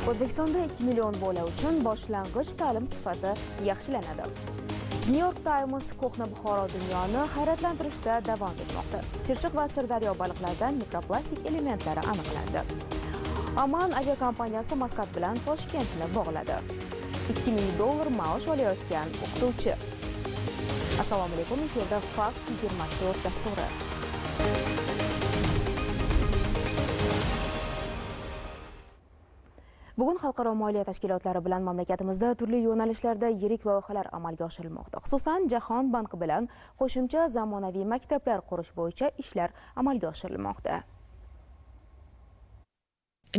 O'zbekistonda 2 million bola uchun boshlang'ich ta'lim sifati yaxshilanadi. New York Times ko'hna Buxoro dunyoni hayratlantirishda davom etmoqda. Chirchiq va Sirdaryo baliqlaridan mikroplastik elementlari aniqlandi. Oman aviakompaniyasi Maskat bilan Toshkentni bog'ladi. $2000 maosh olayotgan o'qituvchi. Assalomu alaykum, efirda Fakt 24 dasturi. Bugun xalqaro moliya tashkilotlari bilan mamlakatimizda turli yo'nalishlarda yirik loyihalar amalga oshirilmoqda. Xususan, Jahon banki bilan qo'shimcha zamonaviy maktablar qurish bo'yicha ishlar amalga oshirilmoqda.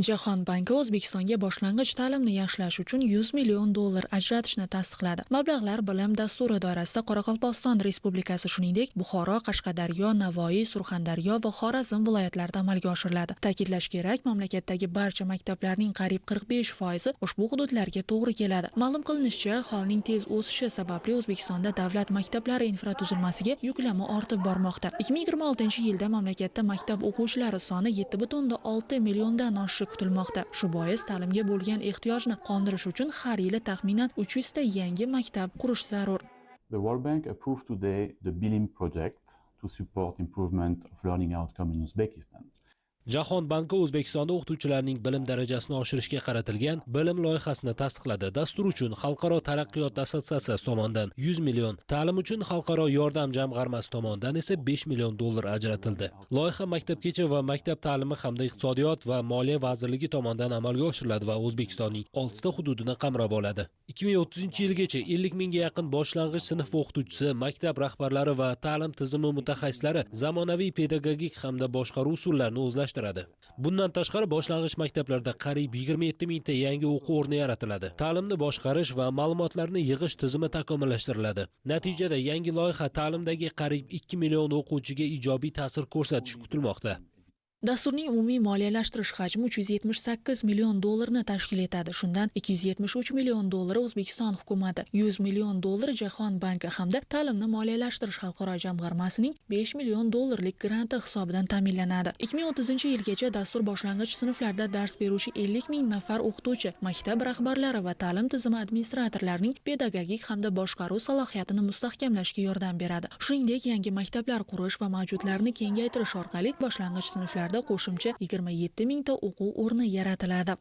Jahon banki O'zbekistonga boshlang'ich ta'limni yaxshilash uchun $100 million ajratishni tasdiqladi. Mablag'lar bilim dasturi doirasida Qoraqalpog'iston Respublikasi, shuningdek, Buxoro, Qashqadaryo, Navoiy, Surxondaryo va Xorazm viloyatlarida amalga oshiriladi. Ta'kidlash kerak, mamlakatdagi barcha maktablarning qariyb 45% ushbu hududlarga to'g'ri keladi. Ma'lum qilinishicha, aholining tez o'sishi sababli O'zbekistonda davlat maktablari infratuzilmasiga yuklama ortib bormoqda. 2026-yilda mamlakatda maktab o'quvchilari soni 7,6 milliondan oshishi kutilmoqda. Shu bois ta'limga bo'lgan ehtiyojni qondirish uchun har yili taxminan 300 ta yangi maktab qurish zarur. The World Bank approved today the BILIM project to support improvement of learning outcome in Uzbekistan. Jahon banki O'zbekistonda o'qituvchilarning bilim darajasini oshirishga qaratilgan bilim loyihasini tasdiqladi. Dastur uchun Xalqaro taraqqiyot assotsiatsiyasi tomonidan 100 million, ta'lim uchun Xalqaro yordam jamg'armasi tomonidan esa $5 million ajratildi. Loyiha Maktabgacha va maktab ta'limi hamda iqtisodiyot va moliya vazirligi tomonidan amalga oshiriladi va O'zbekistonning 6 ta hududini qamrab oladi. 2030-yilgacha 50 mingga yaqin boshlang'ich sinf o'qituvchisi, maktab rahbarlari va ta'lim tizimi mutaxassislari zamonaviy pedagogik hamda boshqaruv usullarini o'zlashtiradi. Bundan tashqari boshlang'ich maktablarda qariyb 27 mingta yangi o'quv o'rni yaratiladi. Ta'limni boshqarish va ma'lumotlarni yig'ish tizimi takomillashtiriladi. Natijada yangi loyiha ta'limdagi qariyb 2 million o'quvchiga ijobiy ta'sir ko'rsatishi kutilmoqda. Dasturning umumiy moliyalashtirish hajmi $378 million tashkil etadi. Shundan $273 million O'zbekiston hukumati, $100 million Jahon banki hamda ta'limni moliyalashtirish xalqaro jamg'armasining $5 million granti hisobidan ta'minlanadi. 2030-yilgacha dastur boshlang'ich sinflarda dars beruvchi 50 ming nafar o'qituvchi, maktab rahbarlari va ta'lim tizimi administratorlarining pedagogik hamda boshqaruv salohiyatini mustahkamlashga yordam beradi. Shuningdek, yangi maktablar qurish va mavjudlarni kengaytirish orqali boshlang'ich sinflar qo'shimcha 27 mingta o'quv o'rni yaratiladi.